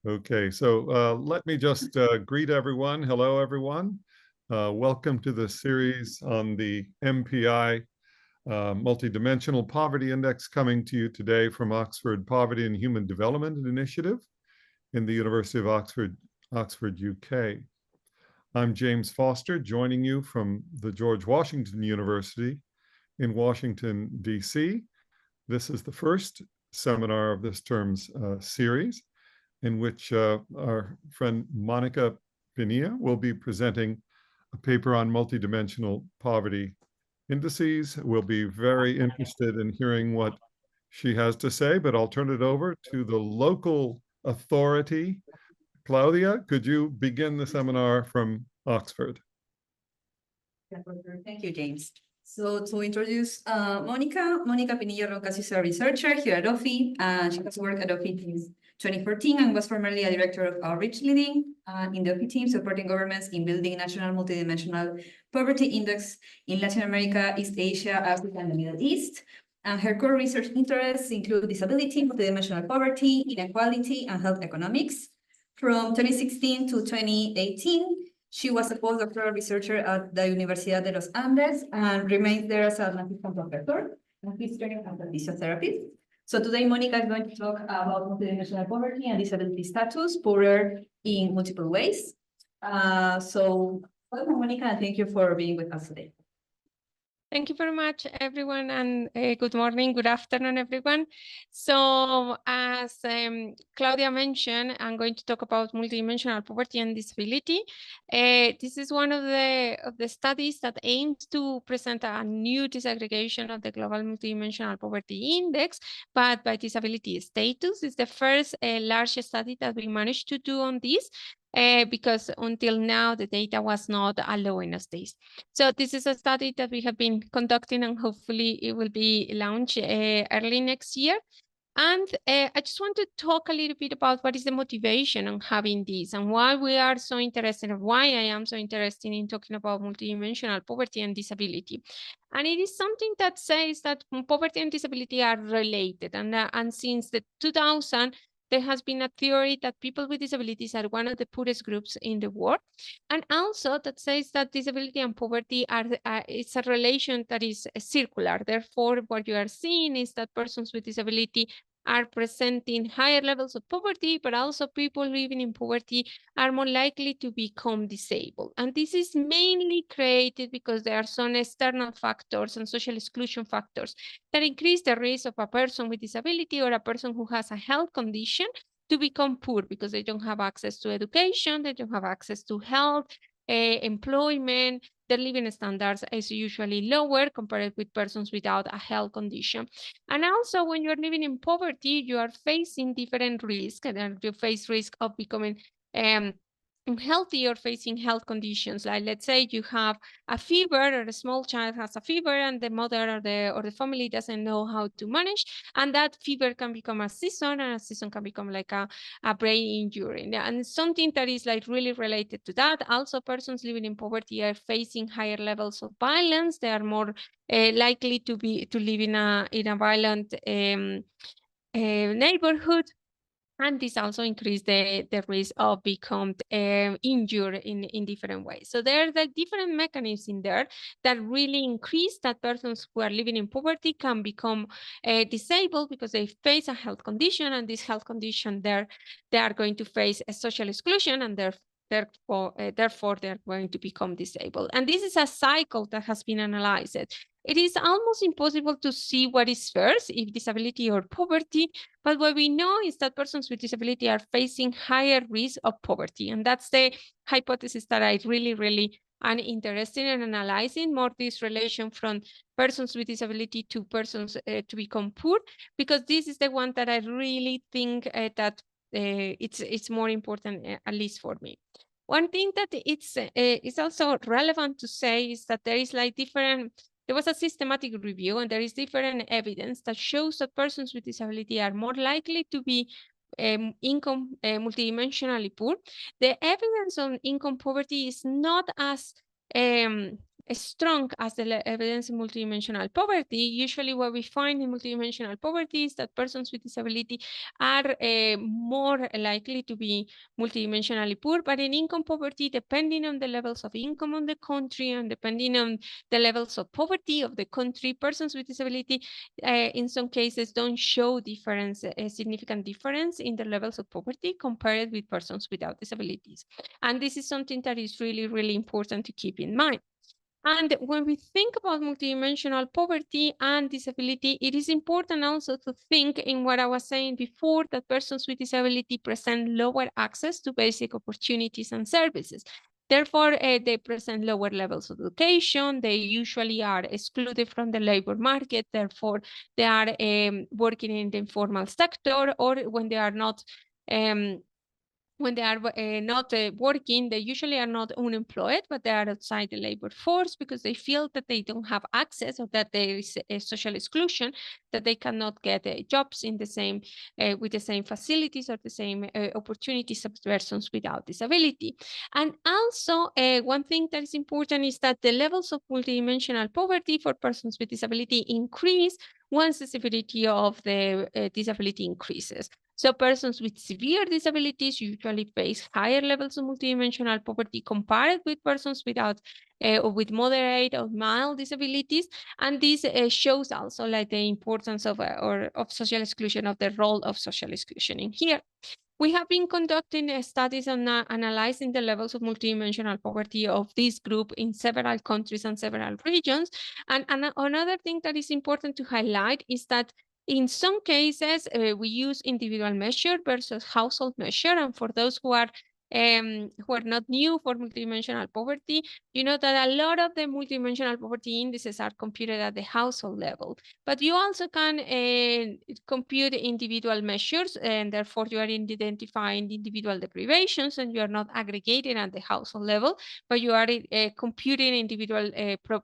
Okay, so let me just greet everyone. Hello, everyone. Welcome to the series on the MPI Multidimensional Poverty Index, coming to you today from Oxford Poverty and Human Development Initiative in the University of Oxford, UK. I'm James Foster, joining you from the George Washington University in Washington, DC. This is the first seminar of this term's series, in which our friend Monica Pinilla will be presenting a paper on multidimensional poverty indices. We'll be very interested in hearing what she has to say, but I'll turn it over to the local authority. Claudia, could you begin the seminar from Oxford? Thank you, James. So to introduce Monica Pinilla-Roncancio is a researcher here at OPHI. She has worked at OPHI since 2014 and was formerly a director of outreach leading in the OPHI team, supporting governments in building national multidimensional poverty index in Latin America, East Asia, Africa, and the Middle East. And her core research interests include disability, multidimensional poverty, inequality, and health economics. From 2016 to 2018, she was a postdoctoral researcher at the Universidad de los Andes and remains there as an assistant professor and is trained as a physiotherapist. So today, Monica is going to talk about multidimensional poverty and disability status, poorer in multiple ways. So welcome, Monica, and thank you for being with us today. Thank you very much, everyone, and good morning, good afternoon, everyone. So as Claudia mentioned, I'm going to talk about multidimensional poverty and disability. This is one of the studies that aims to present a new disaggregation of the global multidimensional poverty index, but by disability status. It's the first large study that we managed to do on this. Because until now, the data was not allowing us this. So this is a study that we have been conducting, and hopefully it will be launched early next year. And I just want to talk a little bit about what is the motivation on having this and why we are so interested, and why I am so interested in talking about multidimensional poverty and disability. And it is something that says that poverty and disability are related. And since the 2000, there has been a theory that people with disabilities are one of the poorest groups in the world. And also that says that disability and poverty it's a relation that is circular. Therefore, what you are seeing is that persons with disability are presenting higher levels of poverty, but also people living in poverty are more likely to become disabled. And this is mainly created because there are some external factors and social exclusion factors that increase the risk of a person with disability or a person who has a health condition to become poor, because they don't have access to education, they don't have access to health, employment. Their living standards is usually lower compared with persons without a health condition. And also, when you're living in poverty, you are facing different risks, and you face risk of becoming unhealthy or facing health conditions. Like, let's say you have a fever, or a small child has a fever, and the mother or the family doesn't know how to manage, and that fever can become a season, and a season can become like a brain injury. And something that is like really related to that. Also, persons living in poverty are facing higher levels of violence. They are more likely to live in a violent neighborhood. And this also increased the risk of becoming injured in different ways. So there are the different mechanisms in there that really increase that persons who are living in poverty can become disabled because they face a health condition, and this health condition they are going to face a social exclusion, and therefore they're going to become disabled. And this is a cycle that has been analyzed. It is almost impossible to see what is first, if disability or poverty, but what we know is that persons with disability are facing higher risk of poverty. And that's the hypothesis that I really am interested in analyzing, more this relation from persons with disability to persons to become poor, because this is the one that I really think that it's more important, at least for me. One thing that it's also relevant to say is that there is like there was a systematic review, and there is different evidence that shows that persons with disability are more likely to be income multidimensionally poor. The evidence on income poverty is not as strong as the evidence in multidimensional poverty. Usually what we find in multidimensional poverty is that persons with disability are more likely to be multidimensionally poor, but in income poverty, depending on the levels of income on the country and depending on the levels of poverty of the country, persons with disability in some cases don't show difference, a significant difference in the levels of poverty compared with persons without disabilities. And this is something that is really, really important to keep in mind. And when we think about multidimensional poverty and disability, it is important also to think in what I was saying before, that persons with disability present lower access to basic opportunities and services. Therefore, they present lower levels of education. They usually are excluded from the labor market. Therefore, they are working in the informal sector, or when they are not working, they usually are not unemployed, but they are outside the labor force because they feel that they don't have access, or that there is a social exclusion, that they cannot get jobs in the same with the same facilities or the same opportunities as persons without disability. And also, one thing that is important is that the levels of multidimensional poverty for persons with disability increase once the severity of the disability increases. So persons with severe disabilities usually face higher levels of multidimensional poverty compared with persons without or with moderate or mild disabilities. And this shows also like the importance of social exclusion, of the role of social exclusion in here. We have been conducting studies on analyzing the levels of multidimensional poverty of this group in several countries and several regions. And another thing that is important to highlight is that in some cases, we use individual measure versus household measure. And for those who are not new for multidimensional poverty, you know that a lot of the multidimensional poverty indices are computed at the household level. But you also can compute individual measures, and therefore you are identifying individual deprivations, and you are not aggregating at the household level, but you are computing individual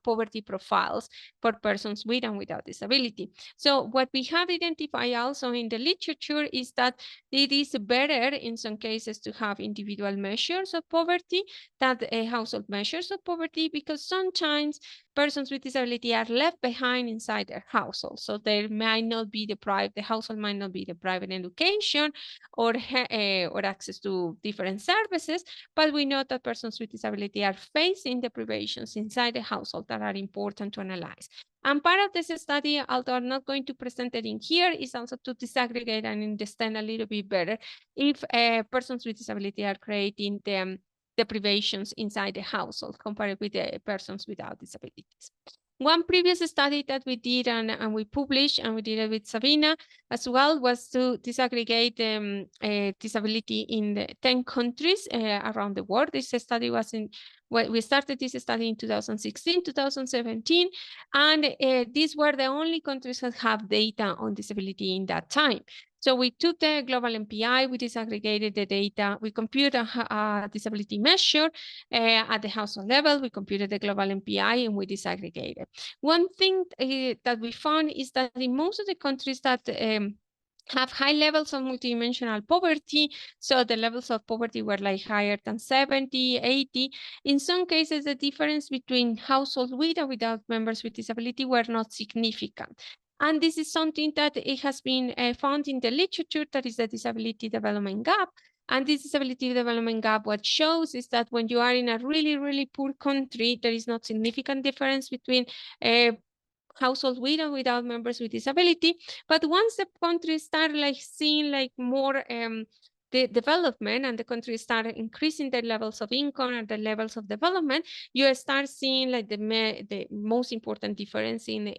poverty profiles for persons with and without disability. So what we have identified also in the literature is that it is better in some cases to have individual measures of poverty than household measures of poverty, because sometimes persons with disability are left behind inside their household. So they might not be deprived, the household might not be deprived in education or access to different services, but we know that persons with disability are facing deprivations inside the household that are important to analyze. And part of this study, although I'm not going to present it in here, is also to disaggregate and understand a little bit better if persons with disability are creating the deprivations inside the household compared with the persons without disabilities. One previous study that we did and we published, and we did it with Sabina as well, was to disaggregate disability in 10 countries around the world. This study was we started this study in 2016, 2017, and these were the only countries that have data on disability in that time. So we took the global MPI, we disaggregated the data, we computed a disability measure at the household level, we computed the global MPI, and we disaggregated. One thing that we found is that in most of the countries that have high levels of multidimensional poverty, so the levels of poverty were like higher than 70, 80. In some cases, the difference between households with and without members with disability were not significant. And this is something that it has been found in the literature, that is the disability development gap. And this disability development gap, what shows is that when you are in a really, really poor country, there is not significant difference between households with and without members with disability. But once the country start like seeing like more the development, and the country start increasing their levels of income and the levels of development, you start seeing like the most important difference in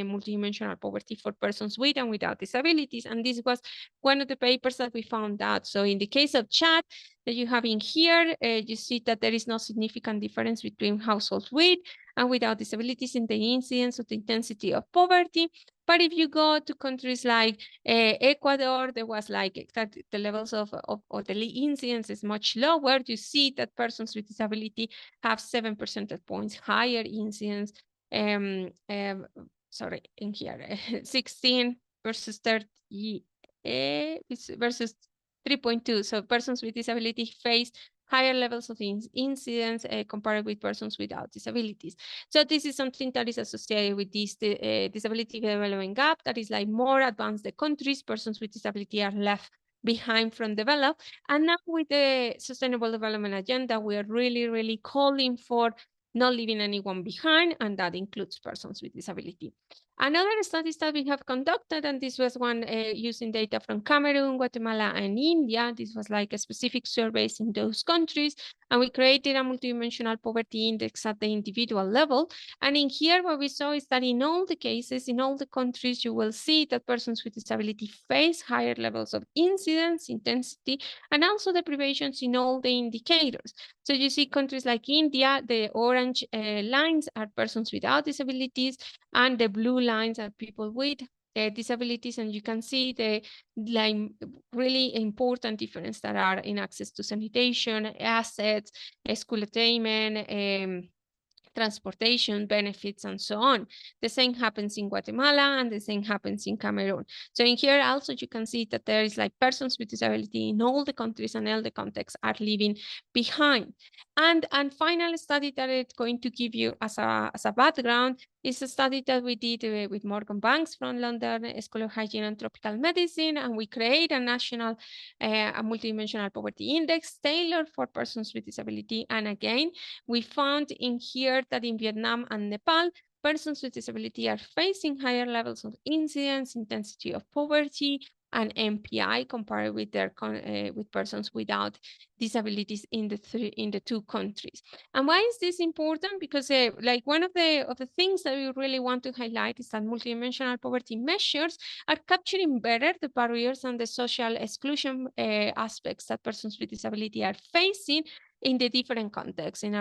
multidimensional poverty for persons with and without disabilities. And this was one of the papers that we found out. So in the case of Chad that you have in here, you see that there is no significant difference between households with and without disabilities in the incidence of the intensity of poverty. But if you go to countries like Ecuador, there was like that the levels of the incidence is much lower. You see that persons with disability have 7 percentage points higher incidence. Sorry, in here, 16 versus 30 versus 3.2. So persons with disability face higher levels of incidence compared with persons without disabilities. So this is something that is associated with this disability development gap, that is like more advanced the countries, persons with disability are left behind from develop. And now with the Sustainable Development Agenda, we are really calling for not leaving anyone behind, and that includes persons with disability. Another studies that we have conducted, and this was one using data from Cameroon, Guatemala, and India. This was like a specific surveys in those countries, and we created a multidimensional poverty index at the individual level. And in here, what we saw is that in all the cases, in all the countries, you will see that persons with disability face higher levels of incidence, intensity, and also deprivations in all the indicators. So you see countries like India, the orange lines are persons without disabilities, and the blue lines are people with disabilities, and you can see the really important difference that are in access to sanitation, assets, school attainment, transportation benefits, and so on. The same happens in Guatemala, and the same happens in Cameroon. So in here also you can see that there is like persons with disability in all the countries and all the contexts are leaving behind. And final study that it's going to give you as a background is a study that we did with Morgan Banks from London School of Hygiene and Tropical Medicine, and we create a national a multidimensional poverty index tailored for persons with disability. And again, we found in here that in Vietnam and Nepal, persons with disability are facing higher levels of incidence, intensity of poverty, and MPI compared with their with persons without disabilities in the two countries. And why is this important? Because like one of the things that we really want to highlight is that multidimensional poverty measures are capturing better the barriers and the social exclusion aspects that persons with disability are facing in the different contexts in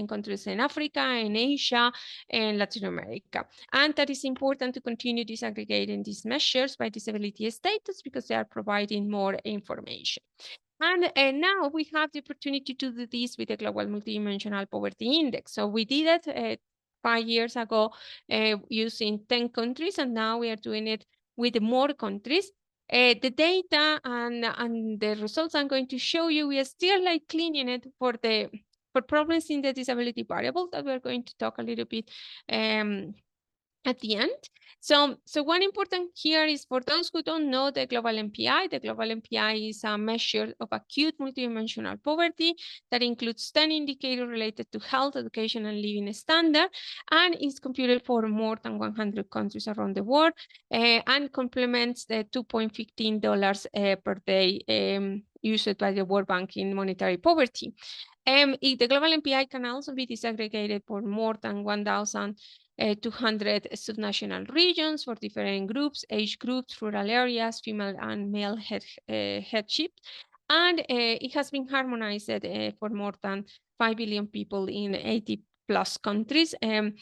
countries in Africa, in Asia, and Latin America. And that is important to continue disaggregating these measures by disability status because they are providing more information. And now we have the opportunity to do this with the Global Multidimensional Poverty Index. So we did it 5 years ago using 10 countries, and now we are doing it with more countries. The data and the results I'm going to show you, we are still like cleaning it for problems in the disability variable that we're going to talk a little bit at the end. So one important here is for those who don't know the global MPI is a measure of acute multidimensional poverty that includes 10 indicators related to health, education, and living standard, and is computed for more than 100 countries around the world, and complements the $2.15 per day used by the World Bank in monetary poverty. The global MPI can also be disaggregated for more than 1,200 subnational regions for different groups, age groups, rural areas, female and male headship. And it has been harmonized for more than 5 billion people in 80 plus countries. And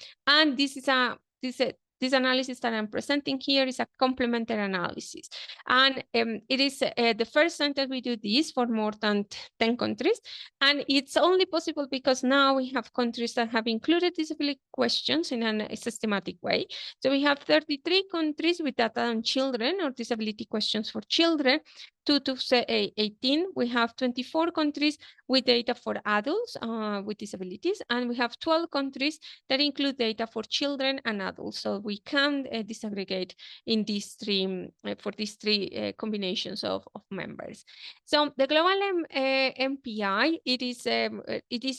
this analysis that I'm presenting here is a complementary analysis. And it is the first time that we do this for more than 10 countries. And it's only possible because now we have countries that have included disability questions in a systematic way. So we have 33 countries with data on children or disability questions for children. 2018, we have 24 countries with data for adults with disabilities, and we have 12 countries that include data for children and adults. So we can disaggregate in these three for these three combinations of members. So the global MPI, it is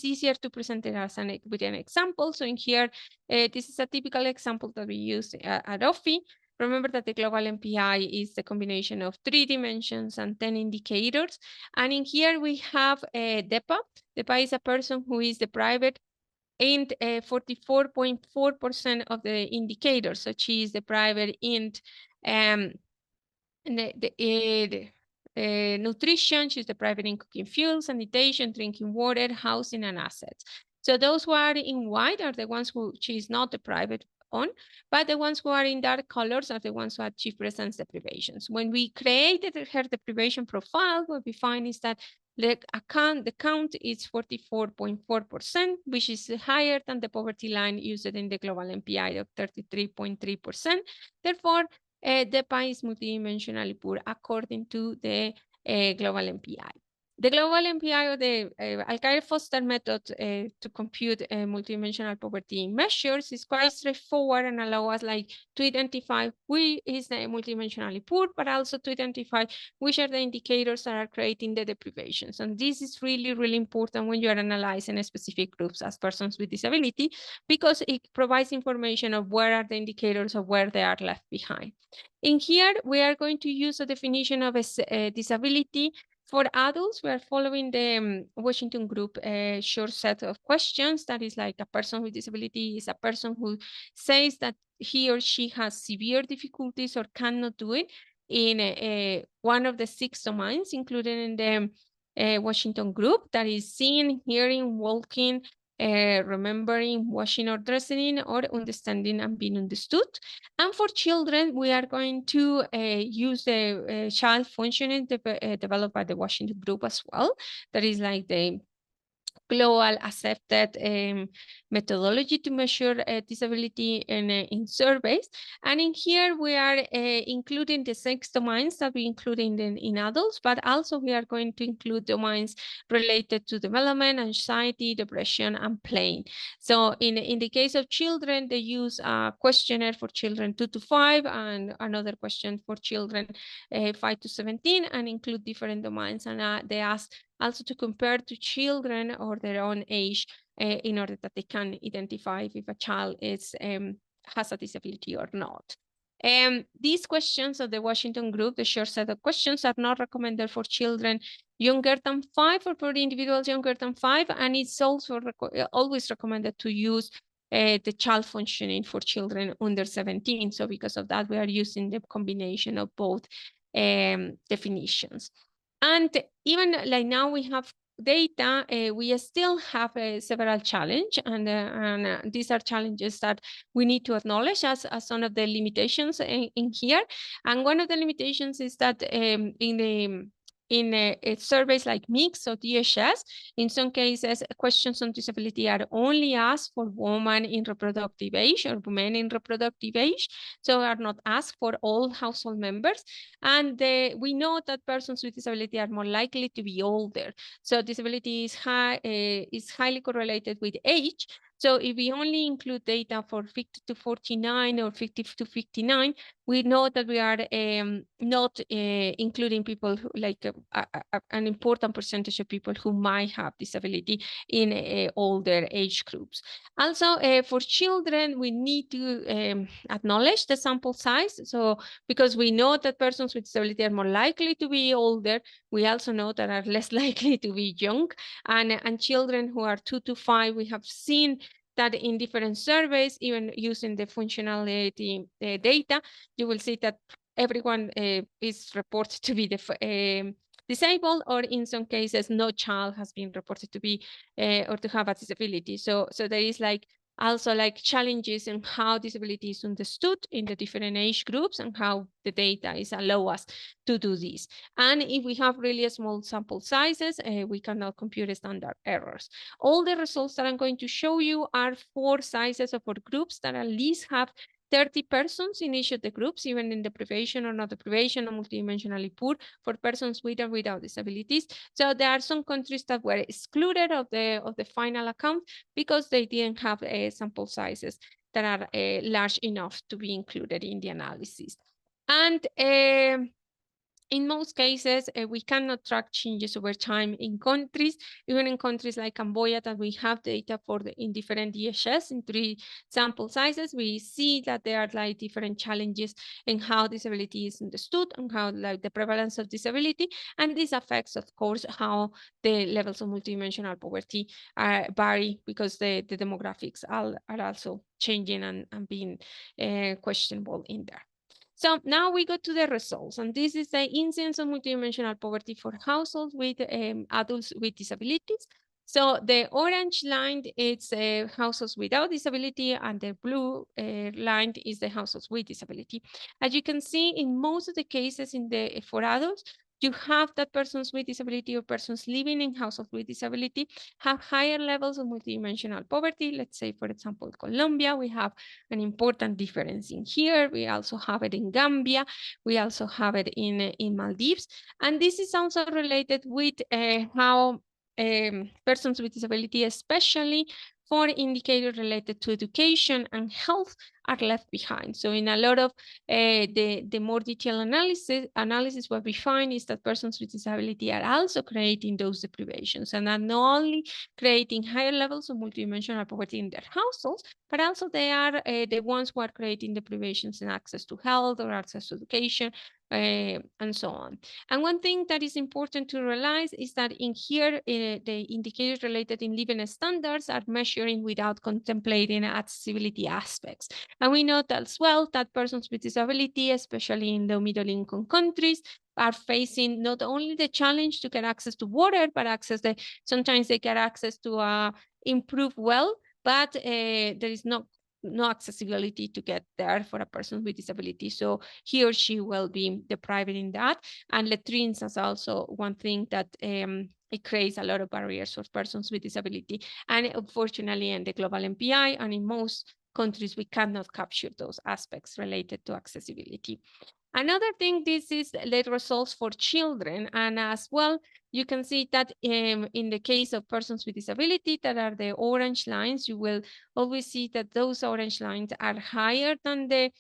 easier to present it as with an example. So in here, this is a typical example that we use at OPHI. Remember that the global MPI is the combination of 3 dimensions and 10 indicators. And in here we have DEPA. DEPA is a person who is deprived in 44.4% of the indicators. So she is deprived in nutrition, she's deprived in cooking fuel, sanitation, drinking water, housing, and assets. So those who are in white are the ones who she is not deprived on, but the ones who are in dark colors are the ones who achieve presence deprivations. When we created her deprivation profile, what we find is that the count is 44.4%, which is higher than the poverty line used in the global MPI of 33.3%. Therefore, DEPA is multidimensionally poor according to the global MPI. The global MPI, or the Alcaire-Foster method to compute multidimensional poverty measures, is quite straightforward and allow us to identify who is the multidimensionally poor, but also to identify which are the indicators that are creating the deprivations. And this is really, really important when you are analyzing specific groups as persons with disability, because it provides information of where are the indicators of where they are left behind. In here, we are going to use a definition of a disability. For adults, we are following the Washington group short set of questions. That is like a person with disability is a person who says that he or she has severe difficulties or cannot do it in one of the 6 domains included in the Washington group. That is seeing, hearing, walking, remembering, washing or dressing, or understanding and being understood. And for children, we are going to use the child functioning developed by the Washington group as well. That is like the global accepted methodology to measure disability in surveys. And in here, we are including the 6 domains that we include in adults, but also we are going to include domains related to development, anxiety, depression, and playing. So in the case of children, they use a questionnaire for children 2 to 5 and another question for children 5 to 17, and include different domains. And they ask also to compare to children or their own age in order that they can identify if a child has a disability or not. These questions of the Washington group, the short set of questions, are not recommended for children younger than 5 or for individuals younger than 5, and it's also always recommended to use the child functioning for children under 17. So because of that, we are using the combination of both definitions. And even like now we have data, we still have several challenges, and these are challenges that we need to acknowledge as some of the limitations in here. And one of the limitations is that in surveys like MIX or DHS, in some cases, questions on disability are only asked for women in reproductive age or men in reproductive age, so are not asked for all household members. And we know that persons with disability are more likely to be older. So disability is highly correlated with age. So if we only include data for 50 to 49 or 50 to 59, we know that we are not including people who, like an important percentage of people who might have disability in older age groups. Also, for children, we need to acknowledge the sample size. So because we know that persons with disability are more likely to be older, we also know that are less likely to be young. And children who are 2 to 5, we have seen that in different surveys, even using the functionality data, you will see that everyone is reported to be disabled, or in some cases, no child has been reported to be or to have a disability. So there is also challenges in how disability is understood in the different age groups and how the data is allow us to do this. And if we have really small sample sizes, we cannot compute standard errors. All the results that I'm going to show you are for sizes of our groups that at least have 30 persons in each of the groups, even in deprivation or not deprivation or multidimensionally poor, for persons with or without disabilities. So there are some countries that were excluded of the final account because they didn't have sample sizes that are large enough to be included in the analysis. And in most cases, we cannot track changes over time in countries, even in countries like Cambodia that we have data for in different DHS in 3 sample sizes. We see that there are different challenges in how disability is understood and how the prevalence of disability. And this affects, of course, how the levels of multidimensional poverty vary, because the demographics are also changing and being questionable in there. So now we go to the results, and this is the incidence of multidimensional poverty for households with adults with disabilities. So the orange line is households without disability, and the blue line is the households with disability. As you can see, in most of the cases for adults, you have that persons with disability or persons living in households with disability have higher levels of multidimensional poverty. Let's say, for example, Colombia, we have an important difference in here. We also have it in Gambia. We also have it in Maldives. And this is also related with how persons with disability, especially for indicators related to education and health, are left behind. So in a lot of the more detailed analysis, what we find is that persons with disability are also creating those deprivations, and are not only creating higher levels of multidimensional poverty in their households, but also they are the ones who are creating deprivations in access to health or access to education, and so on. And one thing that is important to realize is that in here, the indicators related in living standards are measuring without contemplating accessibility aspects. And we know that as well that persons with disability, especially in low middle income countries, are facing not only the challenge to get access to water, but sometimes they get access to improved well, but there is no accessibility to get there for a person with disability. So he or she will be deprived in that. And latrines is also one thing that it creates a lot of barriers for persons with disability. And unfortunately, in the global MPI and in most countries, we cannot capture those aspects related to accessibility. Another thing, this is the results for children. And as well, you can see that in the case of persons with disability, that are the orange lines, you will always see that those orange lines are higher than the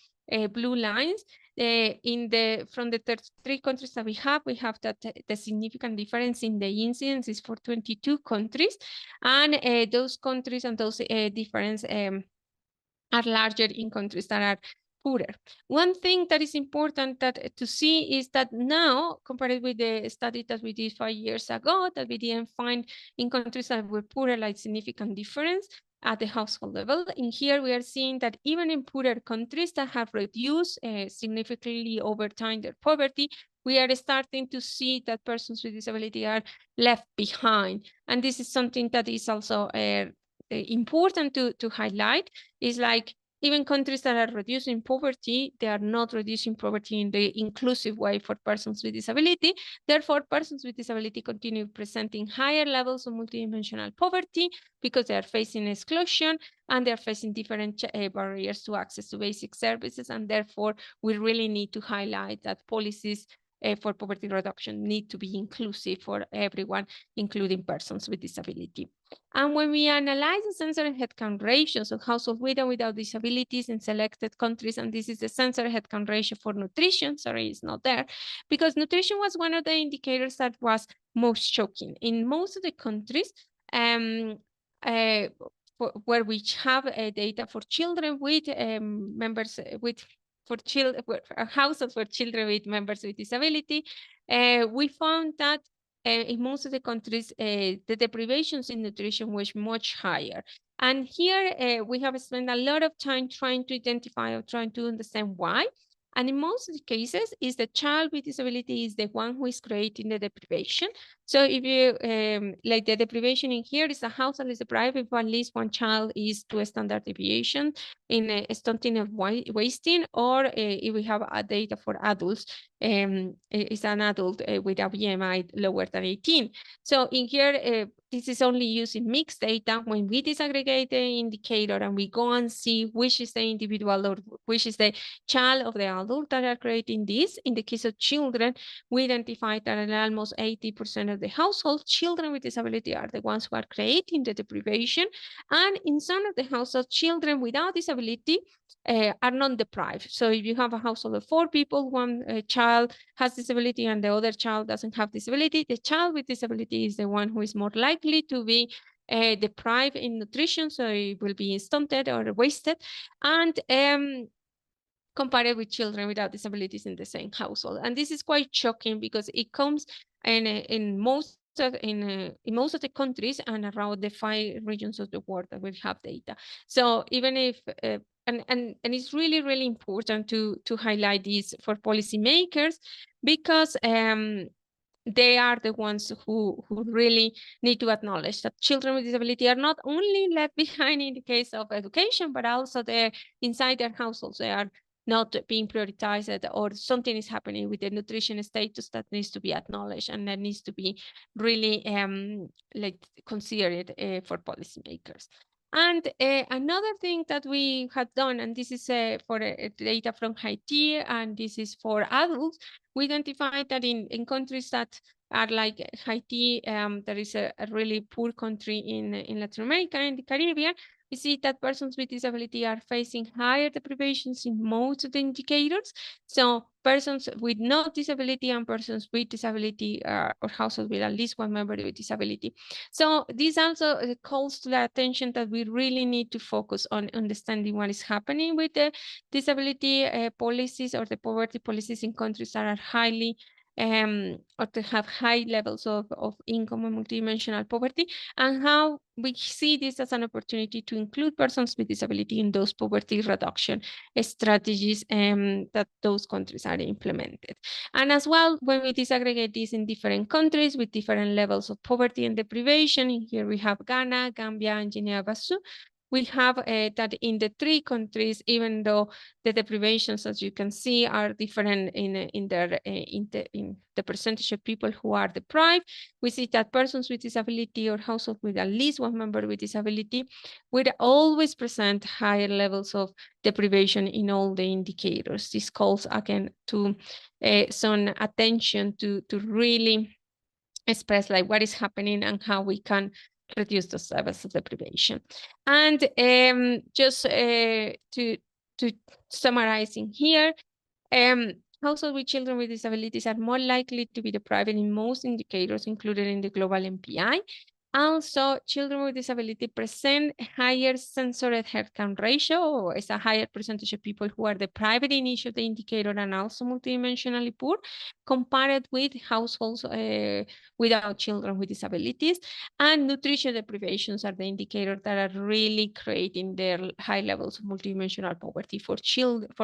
blue lines. From the 33 countries that we have that the significant difference in the incidence is for 22 countries. And those countries and those difference are larger in countries that are poorer. One thing that is important to see is that now, compared with the study that we did 5 years ago, that we didn't find in countries that were poorer like significant difference at the household level. In here, we are seeing that even in poorer countries that have reduced significantly over time their poverty, we are starting to see that persons with disability are left behind. And this is something that is also important to highlight. Is like, even countries that are reducing poverty, they are not reducing poverty in the inclusive way for persons with disability. Therefore, persons with disability continue presenting higher levels of multidimensional poverty because they are facing exclusion and they are facing different barriers to access to basic services. And therefore, we really need to highlight that policies for poverty reduction need to be inclusive for everyone, including persons with disability. And when we analyze the census headcount ratios of households with and without disabilities in selected countries, and this is the census headcount ratio for nutrition, sorry, it's not there, because nutrition was one of the indicators that was most shocking. In most of the countries, where we have data for children with households for children with members with disability, we found that in most of the countries, the deprivations in nutrition was much higher. And here we have spent a lot of time trying to identify or trying to understand why. And in most of the cases, is the child with disability is the one who is creating the deprivation. So if you, like the deprivation in here is a household is deprived if at least one child is to a standard deviation in stunting of wasting, or if we have data for adults, is an adult with a BMI lower than 18. So in here, this is only using mixed data. When we disaggregate the indicator and we go and see which is the individual or which is the child of the adult that are creating this, in the case of children, we identified that in almost 80% of the households, children with disability are the ones who are creating the deprivation. And in some of the households, children without disability are non-deprived. So if you have a household of 4 people, one child has disability and the other child doesn't have disability, the child with disability is the one who is more likely to be deprived in nutrition, so it will be stunted or wasted, and compared with children without disabilities in the same household. And this is quite shocking because it comes in most of the countries and around the 5 regions of the world that we have data. So even if and it's really, really important to highlight this for policymakers, because they are the ones who really need to acknowledge that children with disability are not only left behind in the case of education, but also inside their households. They are not being prioritized, or something is happening with the nutrition status that needs to be acknowledged and that needs to be really like considered for policymakers. And another thing that we had done, and this is for data from Haiti, and this is for adults, we identified that in countries that are like Haiti, that is a really poor country in Latin America and the Caribbean, we see that persons with disability are facing higher deprivations in most of the indicators. So persons with no disability and persons with disability or households with at least one member with disability. So this also calls to the attention that we really need to focus on understanding what is happening with the disability policies or the poverty policies in countries that are highly or to have high levels of income and multidimensional poverty, and how we see this as an opportunity to include persons with disability in those poverty reduction strategies that those countries are implemented. And as well, when we disaggregate this in different countries with different levels of poverty and deprivation, here we have Ghana, Gambia, and Guinea-Bissau, we have that in the three countries, even though the deprivations, as you can see, are different in the percentage of people who are deprived, we see that persons with disability or households with at least one member with disability would always present higher levels of deprivation in all the indicators. This calls again to some attention to really express like what is happening and how we can reduce those levels of deprivation. And just to summarizing here, households with children with disabilities are more likely to be deprived in most indicators included in the global MPI. Also, children with disability present higher censored head count ratio, or is a higher percentage of people who are deprived in each of the indicator and also multidimensionally poor, compared with households without children with disabilities. And nutrition deprivations are the indicators that are really creating their high levels of multidimensional poverty for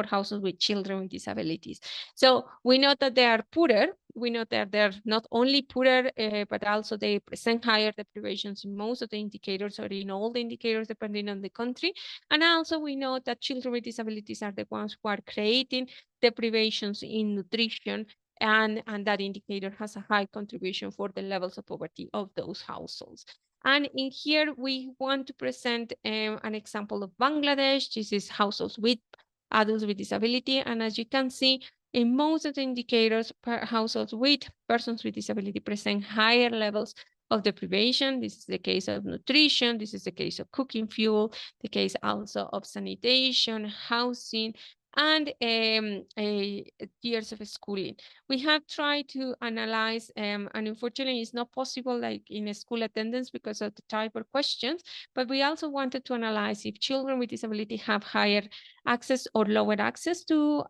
households with children with disabilities. So we know that they are poorer. We know that they're not only poorer, but also they present higher deprivations in most of the indicators or in all the indicators depending on the country. And also we know that children with disabilities are the ones who are creating deprivations in nutrition, and that indicator has a high contribution for the levels of poverty of those households. And in here, we want to present an example of Bangladesh. This is households with adults with disability. And as you can see, in most of the indicators, households with persons with disability present higher levels of deprivation. This is the case of nutrition. This is the case of cooking fuel, the case also of sanitation, housing, and years of schooling. We have tried to analyze, and unfortunately it's not possible like in a school attendance because of the type of questions, but we also wanted to analyze if children with disability have higher access or lower access to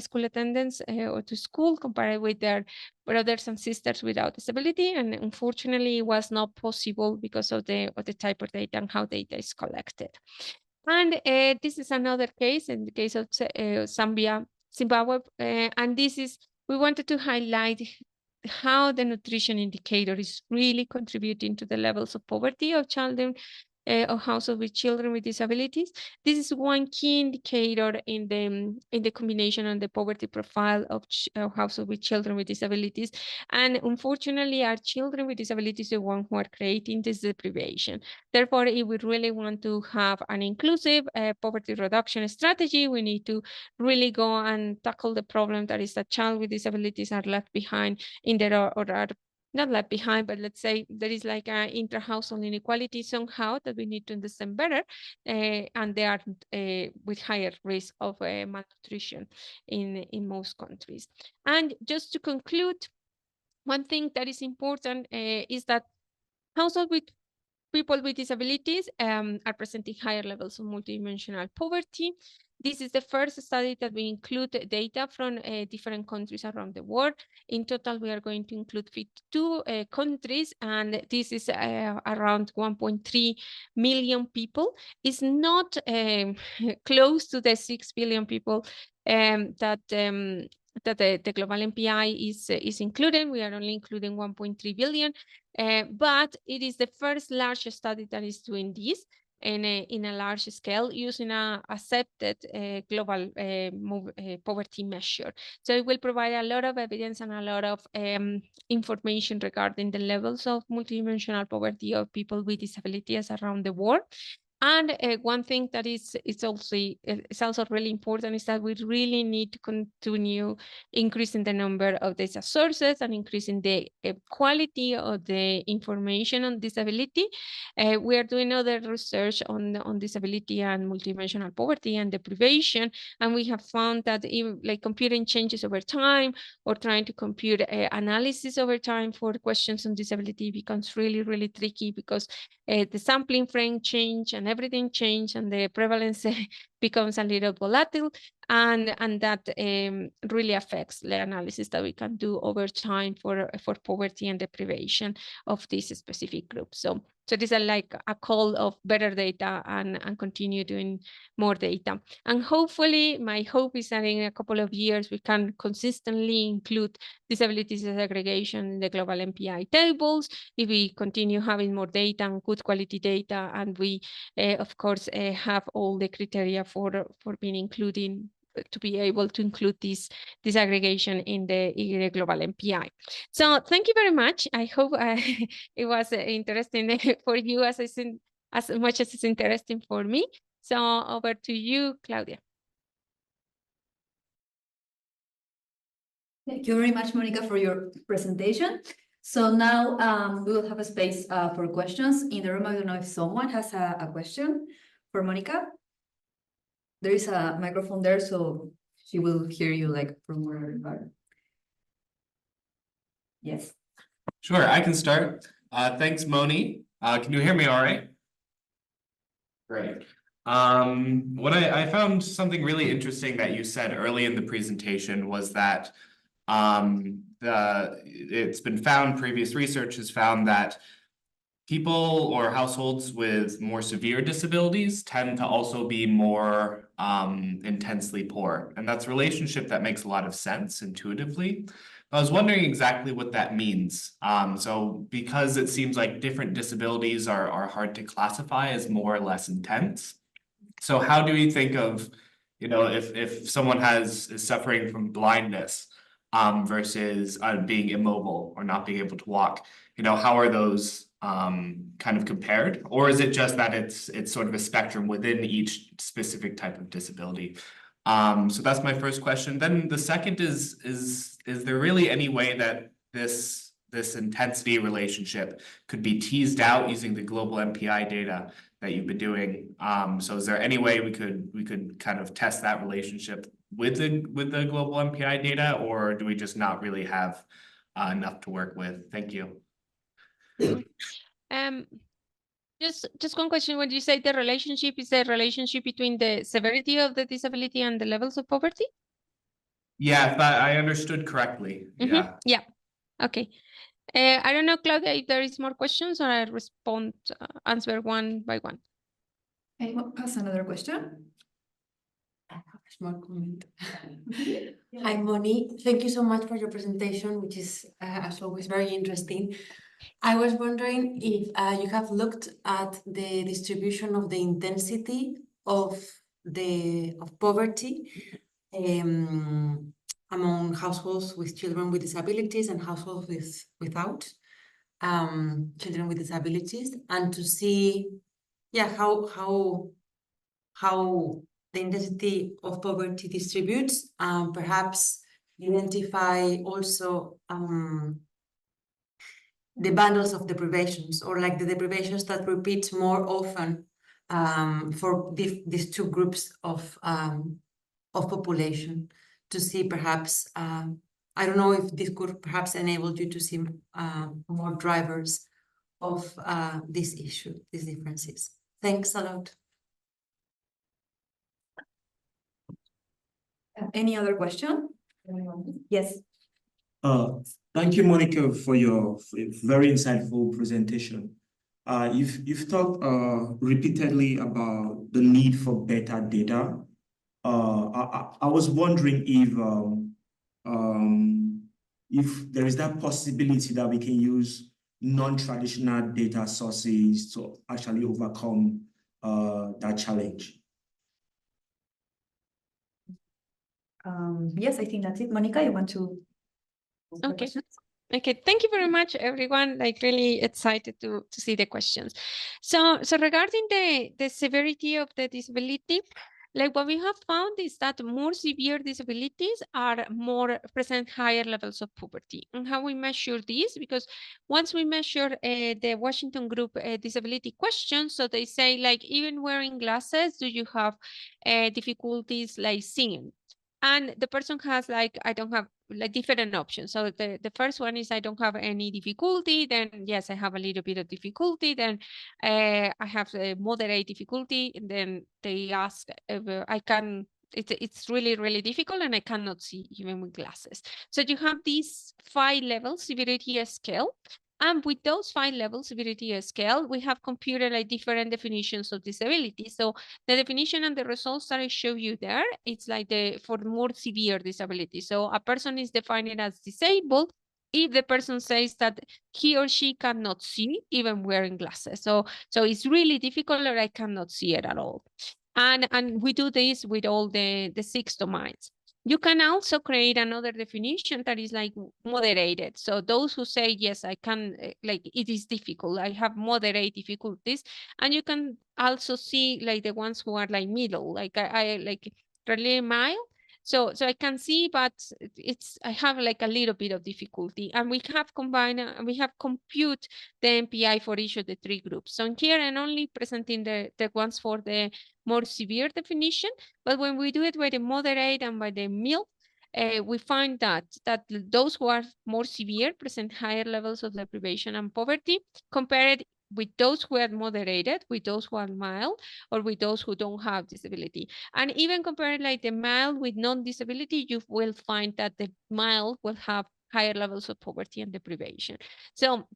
school attendance or to school compared with their brothers and sisters without disability. And unfortunately it was not possible because of the type of data and how data is collected. And this is another case, in the case of Zimbabwe, and this is, we wanted to highlight how the nutrition indicator is really contributing to the levels of poverty of children or households with children with disabilities. This is one key indicator in the combination on the poverty profile of households with children with disabilities. And unfortunately, our children with disabilities are the ones who are creating this deprivation. Therefore, if we really want to have an inclusive poverty reduction strategy, we need to really go and tackle the problem that is that child with disabilities are left behind in their or are not left behind, but let's say there is like an intrahousehold inequality somehow that we need to understand better, and they are with higher risk of malnutrition in most countries. And just to conclude, one thing that is important is that households with people with disabilities are presenting higher levels of multidimensional poverty. This is the first study that we include data from different countries around the world. In total, we are going to include 52 countries, and this is around 1.3 million people. It's not close to the 6 billion people that the global MPI is included. We are only including 1.3 billion. But it is the first large study that is doing this. in a large scale using a accepted global poverty measure. So it will provide a lot of evidence and a lot of information regarding the levels of multidimensional poverty of people with disabilities around the world. And one thing that is also really important is that we really need to continue increasing the number of data sources and increasing the quality of the information on disability. We are doing other research on disability and multidimensional poverty and deprivation, and we have found that even like computing changes over time or trying to compute analysis over time for questions on disability becomes really, really tricky because the sampling frame change and everything change and the prevalence becomes a little volatile, and that really affects the analysis that we can do over time for poverty and deprivation of this specific group. So this is like a call of better data and continue doing more data. And hopefully, my hope is that in a couple of years, we can consistently include disabilities disaggregation in the global MPI tables, if we continue having more data and good quality data, and we, of course, have all the criteria for being including, to be able to include this disaggregation in the global MPI. So thank you very much. I hope it was interesting for you as much as it's interesting for me. So over to you, Claudia. Thank you very much, Monica, for your presentation. So now we will have a space for questions in the room. I don't know if someone has a question for Monica. There is a microphone there, so she will hear you like from wherever you are. Yes. Sure, I can start. Thanks, Moni. Can you hear me all right? Great. What I found something really interesting that you said early in the presentation was that it's been found, previous research has found that people or households with more severe disabilities tend to also be more intensely poor. And that's a relationship that makes a lot of sense intuitively. But I was wondering exactly what that means. So because it seems like different disabilities are hard to classify as more or less intense. So how do we think of, you know, if someone is suffering from blindness versus being immobile or not being able to walk, you know, how are those kind of compared, or is it just that it's sort of a spectrum within each specific type of disability? So that's my first question. Then the second is there really any way that this intensity relationship could be teased out using the global MPI data that you've been doing? So is there any way we could kind of test that relationship with the global MPI data, or do we just not really have enough to work with? Thank you. Just one question. When you say the relationship, is the relationship between the severity of the disability and the levels of poverty? Yeah, if I understood correctly. Yeah. Yeah. Okay. I don't know, Claudia, if there is more questions, or I answer one by one. Anyone has another question? Small comment. Hi, Moni. Thank you so much for your presentation, which is, as always, very interesting. I was wondering if you have looked at the distribution of the intensity of poverty among households with children with disabilities and households without children with disabilities, and to see, how the intensity of poverty distributes, perhaps identify also the bundles of deprivations, or like the deprivations that repeat more often for these two groups of population, to see perhaps, I don't know if this could perhaps enable you to see more drivers of this issue, these differences. Thanks a lot. Any other question? Yes. Thank you, Monica, for your very insightful presentation. You've talked repeatedly about the need for better data. I was wondering if there is that possibility that we can use non-traditional data sources to actually overcome that challenge? Yes, I think that's it. Monica, you want to? Okay. Okay, thank you very much, everyone. Like really excited to see the questions. So regarding the severity of the disability, like what we have found is that more severe disabilities are more present higher levels of poverty. And how we measure this? Because once we measure the Washington Group disability question, so they say like even wearing glasses, do you have difficulties like seeing? And the person has like, I don't have like different options. So the first one is I don't have any difficulty. Then yes, I have a little bit of difficulty. Then I have a moderate difficulty. And then they ask if I can, it's really, really difficult and I cannot see even with glasses. So you have these 5 levels severity scale. And with those 5 levels severity scale, we have computed like different definitions of disability. So the definition and the results that I show you there, it's like for more severe disability. So a person is defined as disabled if the person says that he or she cannot see even wearing glasses. So it's really difficult or I cannot see it at all. And we do this with all the 6 domains. You can also create another definition that is like moderated. So those who say, yes, I can, like it is difficult, I have moderate difficulties. And you can also see like the ones who are like middle, like I like really mild. So I can see, but I have like a little bit of difficulty. And we have combined, we have compute the MPI for each of the 3 groups. So here I'm only presenting the ones for the more severe definition, but when we do it by the moderate and by the mild, we find that those who are more severe present higher levels of deprivation and poverty compared with those who are moderated, with those who are mild, or with those who don't have disability. And even compared like the mild with non-disability, you will find that the mild will have higher levels of poverty and deprivation. So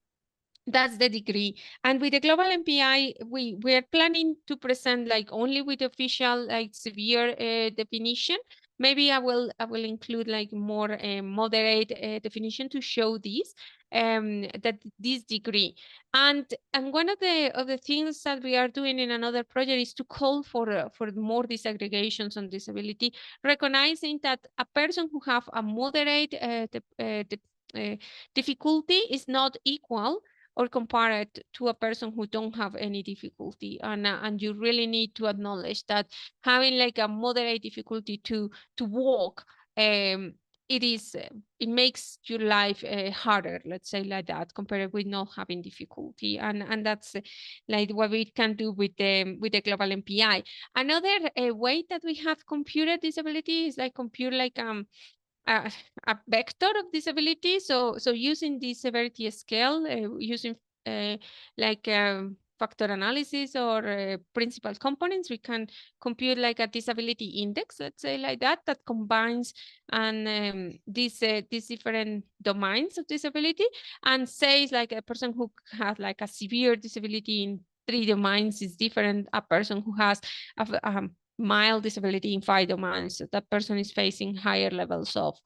that's the degree. And with the global MPI, we are planning to present like only with official like severe definition. Maybe I will include like more moderate definition to show this that this degree. And one of the things that we are doing in another project is to call for more disaggregations on disability, recognizing that a person who have a moderate difficulty is not equal or compare it to a person who don't have any difficulty. And you really need to acknowledge that having like a moderate difficulty to walk, it makes your life harder, let's say like that, compared with not having difficulty. And that's like what we can do with the global MPI. Another way that we have computed disability is like compute like a vector of disability. So using the severity scale, using like factor analysis or principal components, we can compute like a disability index, let's say like that combines and these different domains of disability, and says like a person who has like a severe disability in 3 domains is different a person who has a mild disability in 5 domains. So that person is facing higher levels of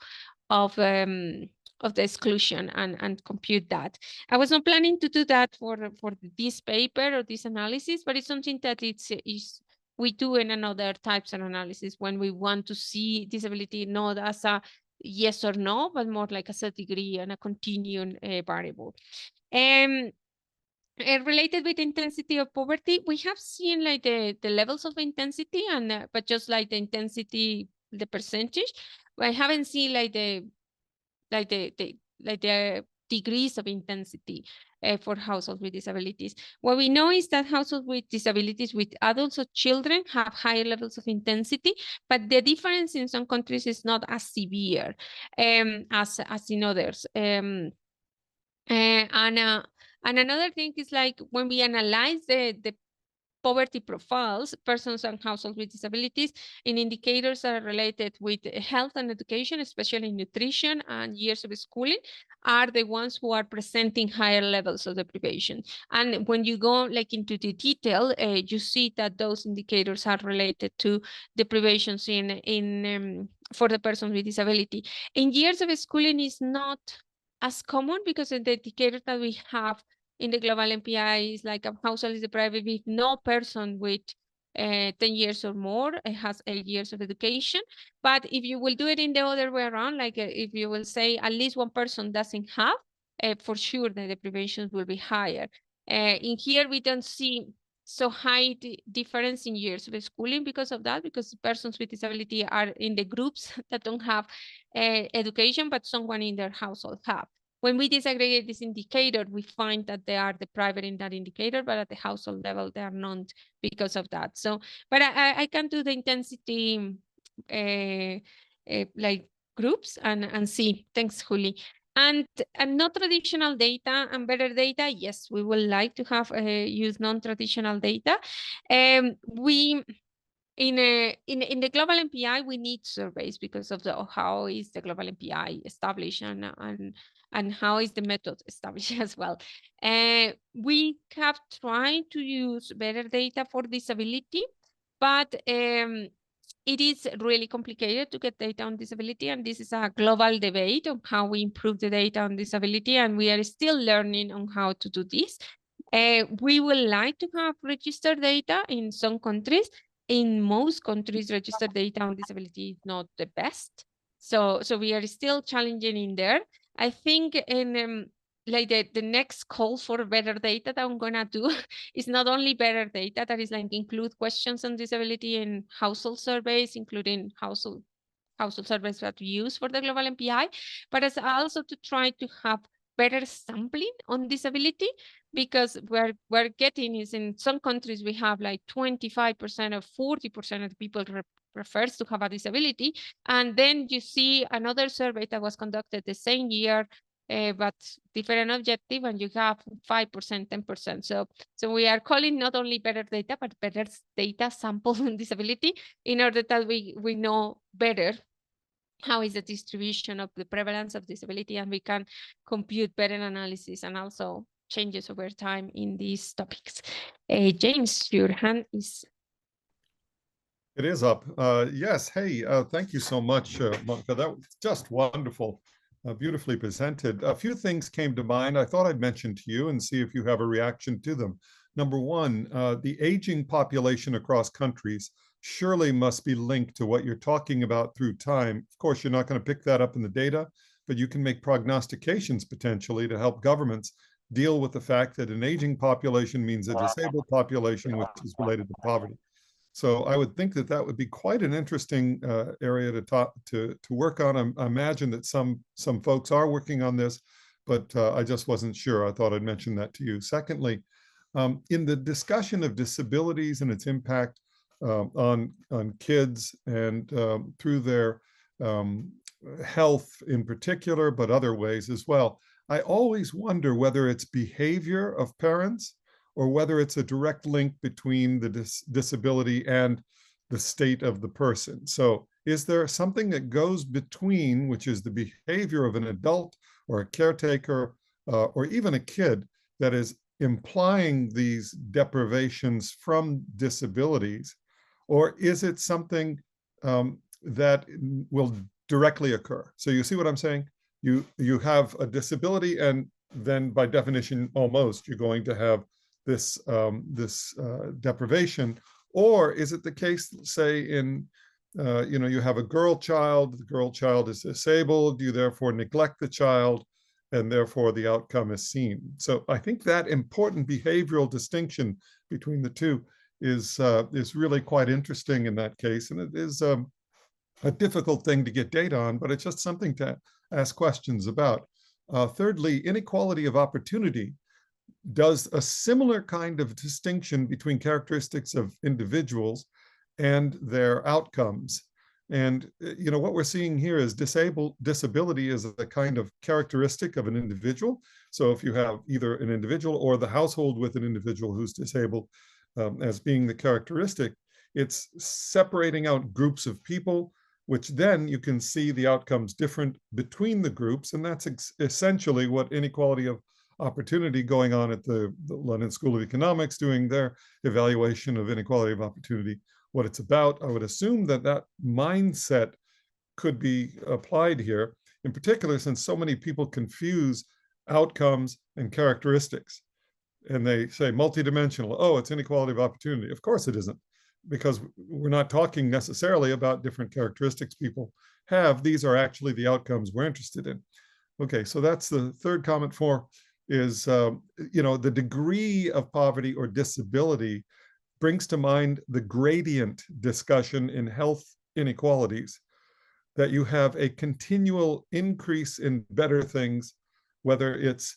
the exclusion and compute that. I was not planning to do that for this paper or this analysis, but it's something that we do in another types of analysis when we want to see disability not as a yes or no, but more like as a degree and a continuum variable. Related with intensity of poverty, we have seen like the levels of intensity and but just like the intensity, the percentage. I haven't seen like the degrees of intensity for households with disabilities. What we know is that households with disabilities, with adults or children, have higher levels of intensity, but the difference in some countries is not as severe as in others. And another thing is like when we analyze the poverty profiles, persons and households with disabilities, in indicators that are related with health and education, especially nutrition and years of schooling, are the ones who are presenting higher levels of deprivation. And when you go like into the detail, you see that those indicators are related to deprivations for the person with disability. In years of schooling is not as common because the indicators that we have in the global MPI is like a household is deprived if no person with 10 years or more has 8 years of education. But if you will do it in the other way around, like if you will say at least one person doesn't have, for sure the deprivations will be higher. In here, we don't see so high difference in years of schooling because of that, because persons with disability are in the groups that don't have education, but someone in their household have. When we disaggregate this indicator, we find that they are deprived in that indicator, but at the household level, they are not because of that. So, but I can do the intensity like groups and see. Thanks, Juli. And not traditional data and better data, yes, we would like to have use non-traditional data. We in the global MPI, we need surveys because of how is the global MPI established and how is the method established as well. We have tried to use better data for disability, but it is really complicated to get data on disability, and this is a global debate on how we improve the data on disability, and we are still learning on how to do this. We would like to have registered data in some countries. In most countries, registered data on disability is not the best. So we are still challenging in there. I think in like the next call for better data that I'm gonna do is not only better data, that is like include questions on disability in household surveys, including household surveys that we use for the global MPI, but it's also to try to have better sampling on disability, because we're getting is in some countries we have like 25% or 40% of the people prefers to have a disability, and then you see another survey that was conducted the same year but different objective, and you have 5%, 10%. So we are calling not only better data, but better data sample on disability in order that we know better how is the distribution of the prevalence of disability, and we can compute better analysis and also changes over time in these topics. James, your hand is... It is up. Yes. Hey, thank you so much, Monica. That was just wonderful. Beautifully presented. A few things came to mind I thought I'd mention to you and see if you have a reaction to them. Number one, the aging population across countries surely must be linked to what you're talking about through time. Of course, you're not going to pick that up in the data, but you can make prognostications potentially to help governments deal with the fact that an aging population means a disabled population, which is related to poverty. So I would think that that would be quite an interesting area to work on. I imagine that some folks are working on this, but I just wasn't sure. I thought I'd mention that to you. Secondly, in the discussion of disabilities and its impact on kids and through their health in particular, but other ways as well, I always wonder whether it's behavior of parents or whether it's a direct link between the disability and the state of the person. So is there something that goes between, which is the behavior of an adult or a caretaker or even a kid, that is implying these deprivations from disabilities? Or is it something that will directly occur? So you see what I'm saying? You have a disability, and then by definition, almost, you're going to have this deprivation. Or is it the case, say, in you have a girl child, the girl child is disabled, you therefore neglect the child, and therefore the outcome is seen. So I think that important behavioral distinction between the two is really quite interesting in that case, and it is a difficult thing to get data on, but it's just something to ask questions about. Thirdly, inequality of opportunity does a similar kind of distinction between characteristics of individuals and their outcomes. And what we're seeing here is disability is a kind of characteristic of an individual. So if you have either an individual or the household with an individual who's disabled as being the characteristic, it's separating out groups of people, which then you can see the outcomes different between the groups. And that's essentially what inequality of opportunity going on at the London School of Economics, doing their evaluation of inequality of opportunity, what it's about. I would assume that that mindset could be applied here, in particular, since so many people confuse outcomes and characteristics. and they say multidimensional, oh, it's inequality of opportunity. Of course it isn't, because we're not talking necessarily about different characteristics people have. These are actually the outcomes we're interested in. Okay, so that's the third comment. Four is, the degree of poverty or disability brings to mind the gradient discussion in health inequalities, that you have a continual increase in better things, whether it's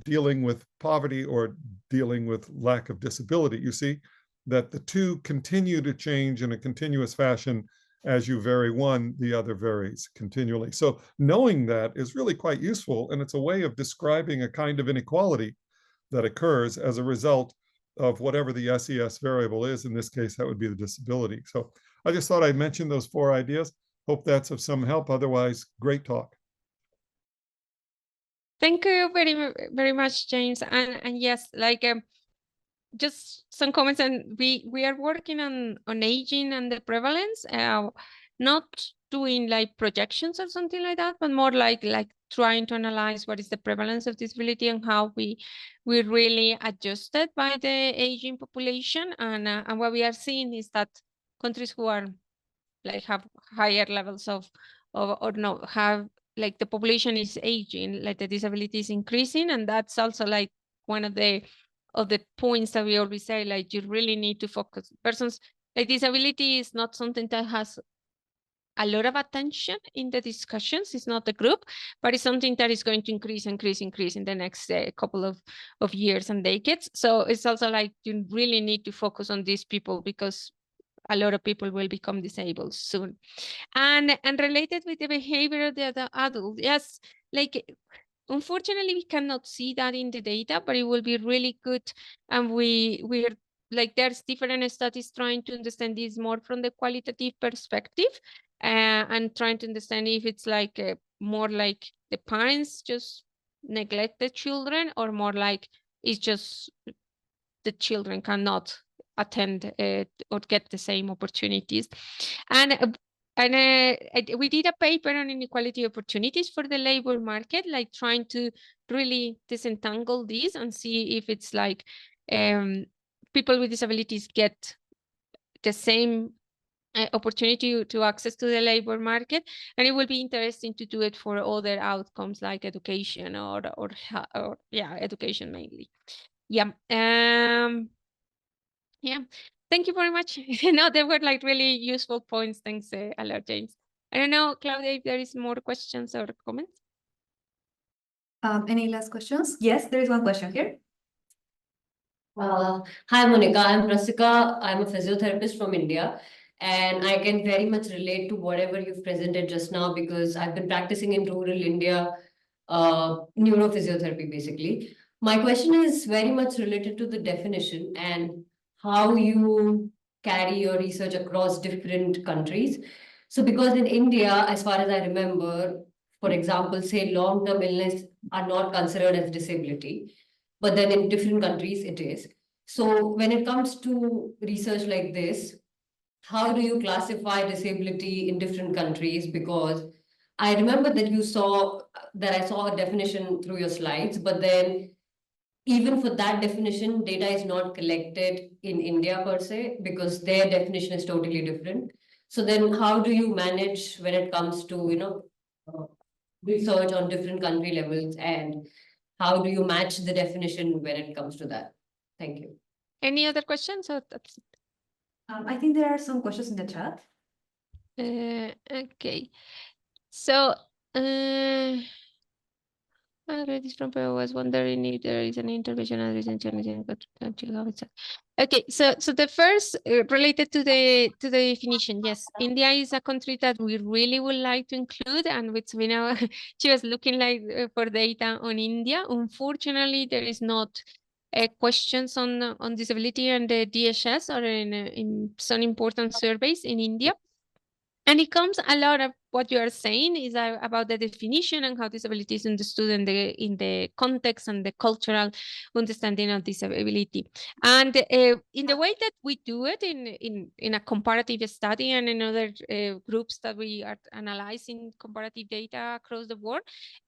dealing with poverty or dealing with lack of disability. You see that the two continue to change in a continuous fashion. As you vary one, the other varies continually. So knowing that is really quite useful, and it's a way of describing a kind of inequality that occurs as a result of whatever the SES variable is. In this case, that would be the disability. So I just thought I'd mention those 4 ideas. Hope that's of some help. Otherwise, great talk. Thank you very much, James. And yes, like just some comments. And we are working on aging and the prevalence. Not doing like projections or something like that, but more like trying to analyze what is the prevalence of disability and how we really adjusted by the aging population. And what we are seeing is that countries who are like have higher levels of or no have like the population is aging, like the disability is increasing, and that's also like one of the points that we always say, like you really need to focus. Persons like disability is not something that has a lot of attention in the discussions. It's not a group, but it's something that is going to increase in the next couple of years and decades. So it's also like you really need to focus on these people, because a lot of people will become disabled soon. And related with the behavior of the adult, yes, like unfortunately we cannot see that in the data, but it will be really good. And we're like, there's different studies trying to understand this more from the qualitative perspective, and trying to understand if it's like more like the parents just neglect the children, or more like it's just the children cannot attend or get the same opportunities. And we did a paper on inequality opportunities for the labor market, like trying to really disentangle these and see if it's like people with disabilities get the same opportunity to access to the labor market. And it will be interesting to do it for other outcomes like education or yeah, education mainly. Yeah. Yeah. Thank you very much. No, they were like really useful points. Thanks a lot, James. I don't know, Claudia, if there is more questions or comments. Any last questions? Yes, there is one question here. Hi, Monica. I'm Rasika. I'm a physiotherapist from India, and I can very much relate to whatever you've presented just now, because I've been practicing in rural India, neurophysiotherapy basically. My question is very much related to the definition and how you carry your research across different countries. So because in India, as far as I remember, for example, say long-term illness are not considered as disability, but then in different countries it is. So when it comes to research like this, how do you classify disability in different countries? Because I remember that I saw a definition through your slides, but then even for that definition, data is not collected in India per se, because their definition is totally different. So then how do you manage when it comes to, research on different country levels, and how do you match the definition when it comes to that? Thank you. Any other questions? Or that's it? I think there are some questions in the chat. Okay. So this from I was wondering if there is an intervention okay, so the first related to the definition. Yes, India is a country that we really would like to include, and which we know she was looking like for data on India. Unfortunately, there is not questions on disability and the DHS or in some important surveys in India. And it comes a lot of what you are saying is about the definition and how disability is understood in the context and the cultural understanding of disability. And in the way that we do it in a comparative study and in other groups that we are analyzing comparative data across the world,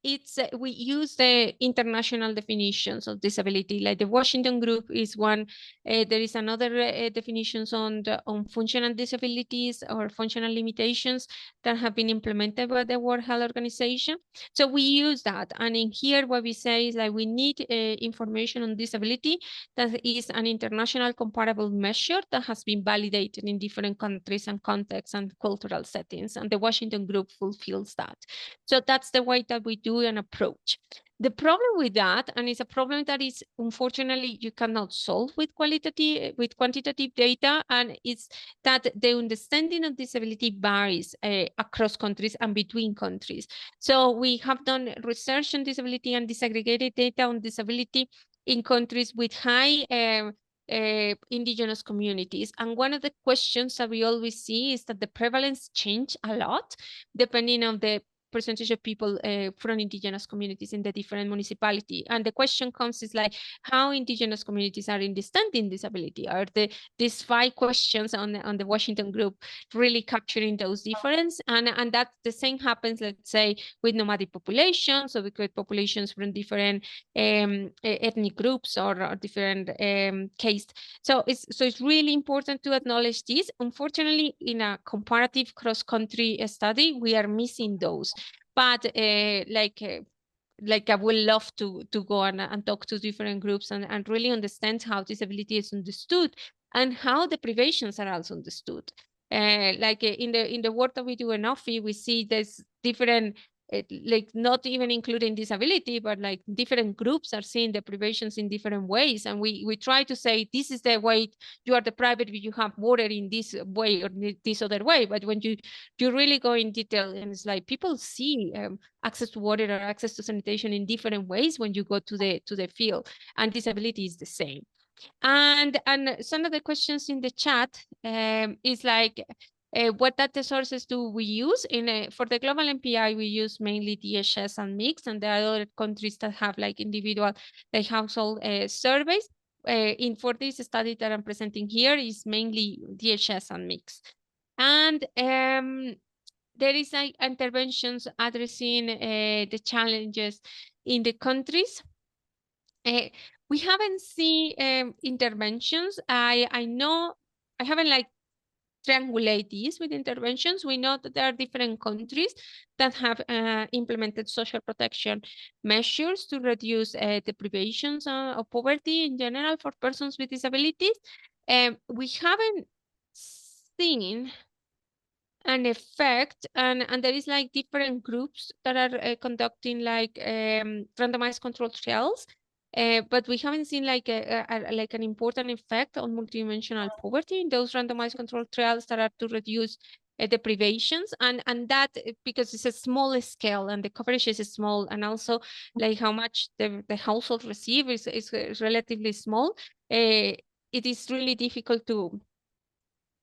it's we use the international definitions of disability. Like the Washington group is one. There is another definitions on functional disabilities or functional limitations that have been implemented by the World Health Organization. So we use that. And in here, what we say is like we need information on disability that is an international comparable measure that has been validated in different countries and contexts and cultural settings. And the Washington group fulfills that. So that's the way that we do an approach. The problem with that, and it's a problem that is unfortunately you cannot solve with quantitative data, and it's that the understanding of disability varies across countries and between countries. So we have done research on disability and disaggregated data on disability in countries with high indigenous communities. And one of the questions that we always see is that the prevalence change a lot depending on the percentage of people from indigenous communities in the different municipality. And the question comes is like how indigenous communities are understanding disability. Are these 5 questions on the Washington group really capturing those differences? And that the same happens, let's say, with nomadic populations. So we create populations from different ethnic groups or different cases. So it's really important to acknowledge this. Unfortunately, in a comparative cross-country study, we are missing those. But like I would love to go and talk to different groups and really understand how disability is understood and how deprivations are also understood. Like in the work that we do in OPHI, we see there's different like not even including disability, but like different groups are seeing deprivations in different ways. And we try to say, this is the way you are deprived if you have water in this way or this other way. But when you really go in detail, and it's like people see access to water or access to sanitation in different ways when you go to the field, and disability is the same. And some of the questions in the chat is like, what data sources do we use? For the global MPI, we use mainly DHS and mix, and there are other countries that have like individual like household surveys. For this study that I'm presenting here is mainly DHS and mix. And there is like interventions addressing the challenges in the countries. We haven't seen interventions. I know I haven't like triangulate these with interventions. We know that there are different countries that have implemented social protection measures to reduce deprivations of poverty in general for persons with disabilities. We haven't seen an effect, and there is like different groups that are conducting like randomized controlled trials, but we haven't seen like like an important effect on multidimensional poverty in those randomized controlled trials that are to reduce deprivations, and that because it's a small scale and the coverage is small, and also like how much the household receive is relatively small. It is really difficult to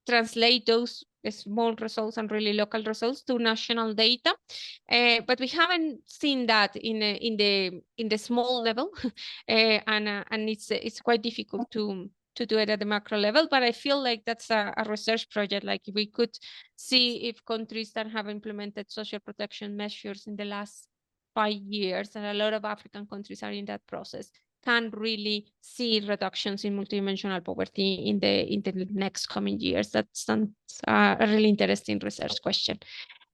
translate those small results and really local results to national data, but we haven't seen that in the small level, and it's quite difficult to do it at the macro level. But I feel like that's a research project. Like we could see if countries that have implemented social protection measures in the last 5 years, and a lot of African countries are in that process, can really see reductions in multidimensional poverty in the next coming years. That's a really interesting research question.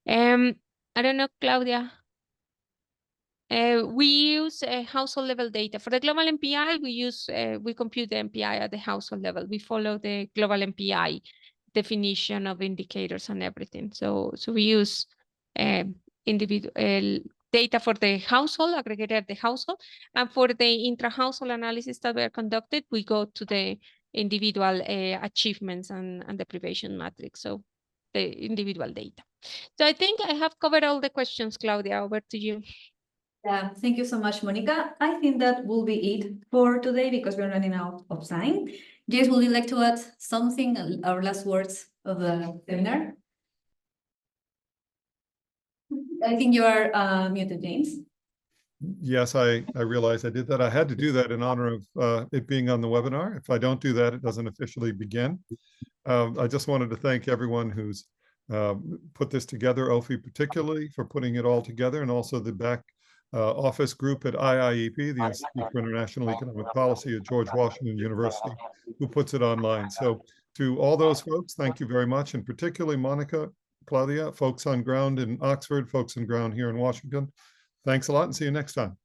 I don't know, Claudia. We use household level data. For the global MPI, we compute the MPI at the household level. We follow the global MPI definition of indicators and everything. So we use individual data for the household, aggregated at the household. And for the intra-household analysis that were conducted, we go to the individual achievements and deprivation matrix. So the individual data. So I think I have covered all the questions, Claudia. Over to you. Yeah, thank you so much, Monica. I think that will be it for today because we're running out of time. Jess, would you like to add something, our last words of the seminar? I think you are muted, James. Yes, I realized I did that. I had to do that in honor of it being on the webinar. If I don't do that, it doesn't officially begin. I just wanted to thank everyone who's put this together, OPHI particularly for putting it all together, and also the back office group at IIEP, the Institute for International Economic Policy at George Washington University, who puts it online. So to all those folks, thank you very much, and particularly Monica, Claudia, folks on ground in Oxford, folks on ground here in Washington. Thanks a lot and see you next time.